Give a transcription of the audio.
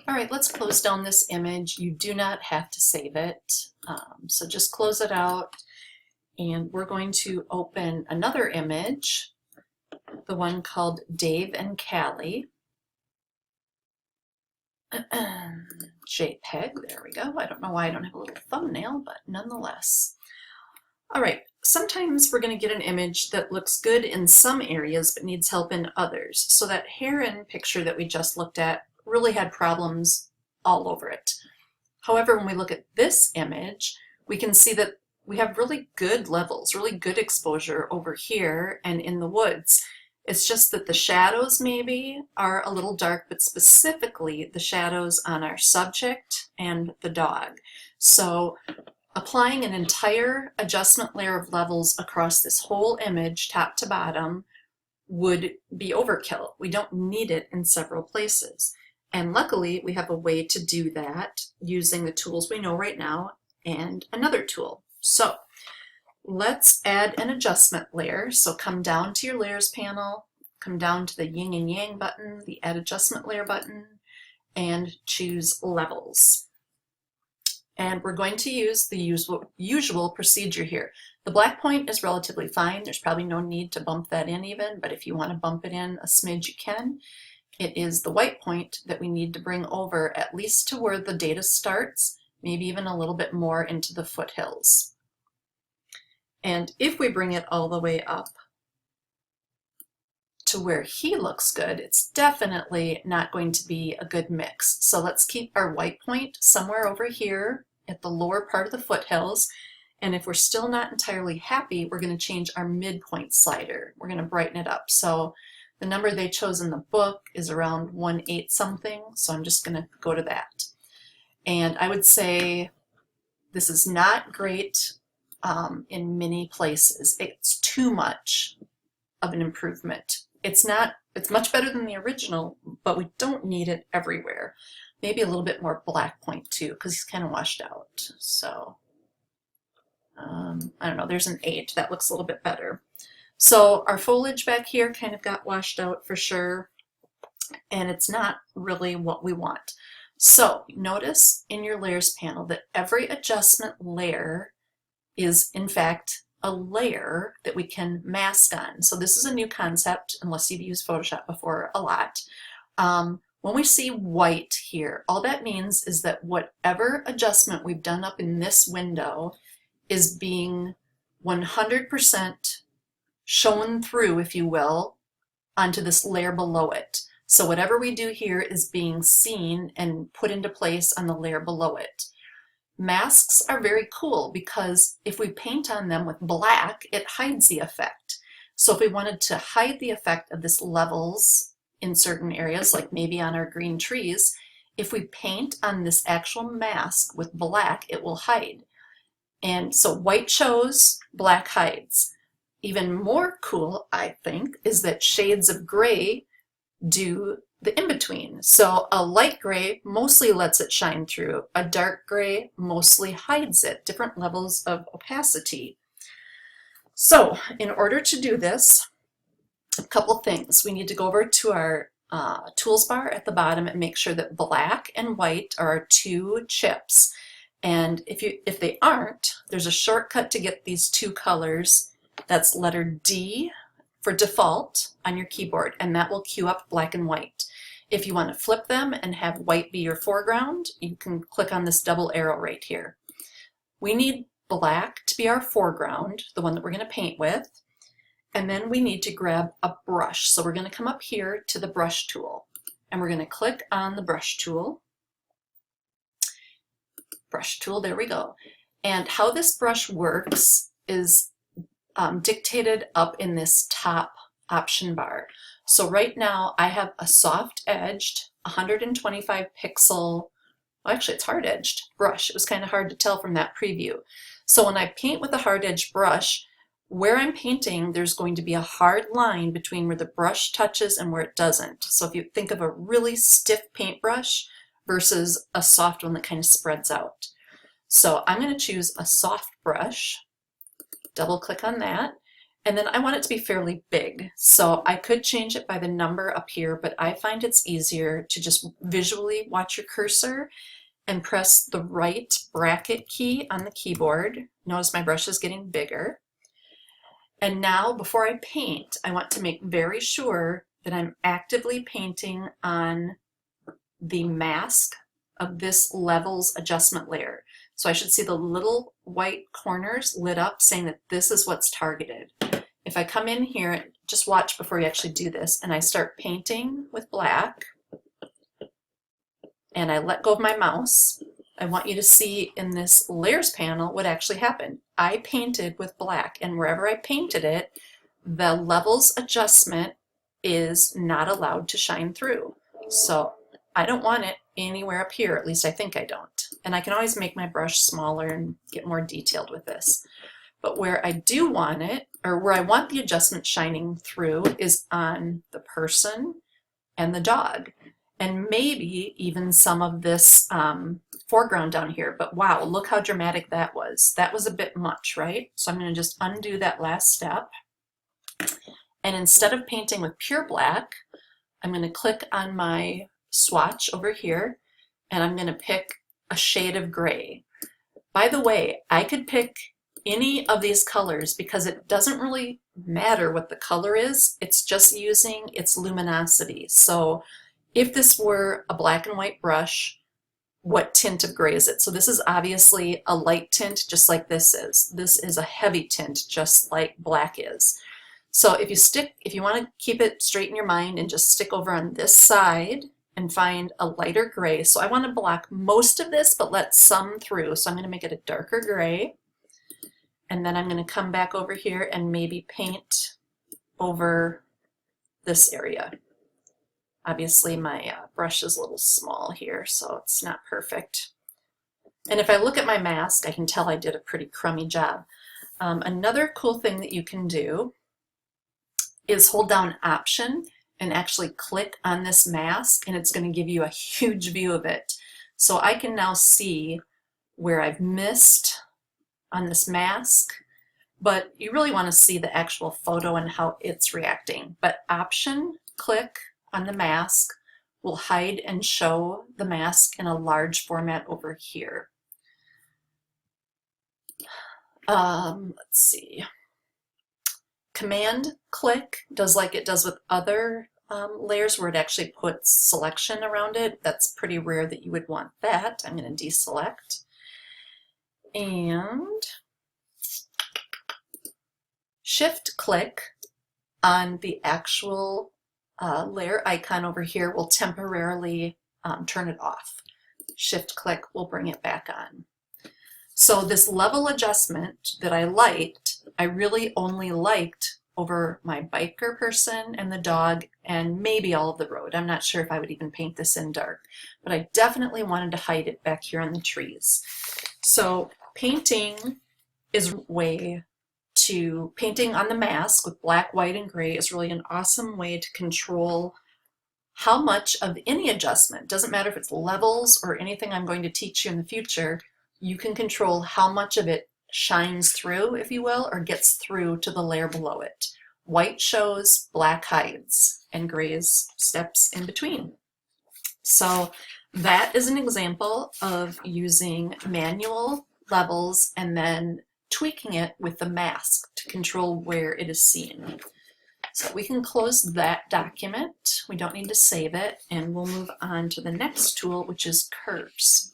All right, let's close down this image. You do not have to save it. So just close it out, and we're going to open another image, the one called Dave and Callie. JPEG, there we go. I don't know why I don't have a little thumbnail, but nonetheless. All right, sometimes we're going to get an image that looks good in some areas but needs help in others. So that heron picture that we just looked at really had problems all over it. However, when we look at this image, we can see that we have really good levels, really good exposure over here and in the woods. It's just that the shadows maybe are a little dark, but specifically the shadows on our subject and the dog. So applying an entire adjustment layer of levels across this whole image, top to bottom, would be overkill. We don't need it in several places. And luckily, we have a way to do that using the tools we know right now and another tool. So let's add an adjustment layer. So come down to your layers panel, come down to the yin and yang button, the add adjustment layer button, and choose levels. And we're going to use the usual procedure here. The black point is relatively fine. There's probably no need to bump that in even, but if you want to bump it in a smidge, you can. It is the white point that we need to bring over at least to where the data starts, maybe even a little bit more into the foothills. And if we bring it all the way up to where he looks good, it's definitely not going to be a good mix. So let's keep our white point somewhere over here at the lower part of the foothills. And if we're still not entirely happy, we're going to change our midpoint slider. We're going to brighten it up. So the number they chose in the book is around 1/8 something. So I'm just going to go to that. And I would say this is not great in many places. It's too much of an improvement. It's much better than the original, but we don't need it everywhere. Maybe a little bit more black point too, because he's kind of washed out. So I don't know, there's an 8. That looks a little bit better. So our foliage back here kind of got washed out for sure, and it's not really what we want. So notice in your layers panel that every adjustment layer is in fact a layer that we can mask on. So this is a new concept, unless you've used Photoshop before a lot. When we see white here, all that means is that whatever adjustment we've done up in this window is being 100% shown through, if you will, onto this layer below it. So whatever we do here is being seen and put into place on the layer below it. Masks are very cool because if we paint on them with black, it hides the effect. So if we wanted to hide the effect of this levels in certain areas, like maybe on our green trees, if we paint on this actual mask with black, it will hide. And so white shows, black hides. Even more cool, I think, is that shades of gray do the in-between. So a light gray mostly lets it shine through. A dark gray mostly hides it, different levels of opacity. So in order to do this, a couple things. We need to go over to our tools bar at the bottom and make sure that black and white are our 2 chips. And if they aren't, there's a shortcut to get these 2 colors. That's letter D for default on your keyboard, and that will cue up black and white. If you want to flip them and have white be your foreground, you can click on this double arrow right here. We need black to be our foreground, the one that we're going to paint with, and then we need to grab a brush. So we're going to come up here to the brush tool, and we're going to click on the brush tool. Brush tool, there we go. And how this brush works is dictated up in this top option bar. So right now I have a soft edged 125 pixel, well, actually it's hard edged brush. It was kind of hard to tell from that preview. So when I paint with a hard edged brush, where I'm painting, there's going to be a hard line between where the brush touches and where it doesn't. So if you think of a really stiff paintbrush versus a soft one that kind of spreads out. So I'm going to choose a soft brush, double click on that, And then I want it to be fairly big. So I could change it by the number up here, but I find it's easier to just visually watch your cursor and press the right bracket key on the keyboard. Notice my brush is getting bigger. And now before I paint, I want to make very sure that I'm actively painting on the mask of this levels adjustment layer. So I should see the little white corners lit up saying that this is what's targeted. If I come in here, just watch before you actually do this, and I start painting with black, and I let go of my mouse, I want you to see in this layers panel what actually happened. I painted with black, and wherever I painted it, the levels adjustment is not allowed to shine through. So I don't want it anywhere up here, at least I think I don't. And I can always make my brush smaller and get more detailed with this. But where I do want it, or where I want the adjustment shining through, is on the person and the dog. And maybe even some of this foreground down here. But wow, look how dramatic that was. That was a bit much, right? So I'm going to just undo that last step. And instead of painting with pure black, I'm going to click on my swatch over here, and I'm going to pick a shade of gray. By the way, I could pick any of these colors because it doesn't really matter what the color is. It's just using its luminosity. So if this were a black and white brush, what tint of gray is it? So this is obviously a light tint, just like this is. This is a heavy tint, just like black is. So if you want to keep it straight in your mind and just stick over on this side and find a lighter gray. So I want to block most of this, but let some through. So I'm going to make it a darker gray. And then I'm going to come back over here and maybe paint over this area. Obviously my brush is a little small here, so it's not perfect. And if I look at my mask, I can tell I did a pretty crummy job. Another cool thing that you can do is hold down Option and actually click on this mask, and it's going to give you a huge view of it. So I can now see where I've missed on this mask, but you really want to see the actual photo and how it's reacting. But Option, click on the mask will hide and show the mask in a large format over here. Let's see. Command click does like it does with other layers where it actually puts selection around it. That's pretty rare that you would want that. I'm going to deselect. And shift click on the actual layer icon over here will temporarily turn it off. Shift click will bring it back on. So this level adjustment that I liked, I really only liked over my biker person and the dog and maybe all of the road. I'm not sure if I would even paint this in dark, but I definitely wanted to hide it back here on the trees. So painting is a way to, painting on the mask with black, white, and gray is really an awesome way to control how much of any adjustment, doesn't matter if it's levels or anything I'm going to teach you in the future, you can control how much of it shines through, if you will, or gets through to the layer below it. White shows, black hides, and gray steps in between. So that is an example of using manual levels and then tweaking it with the mask to control where it is seen. So we can close that document. We don't need to save it, and we'll move on to the next tool, which is curves.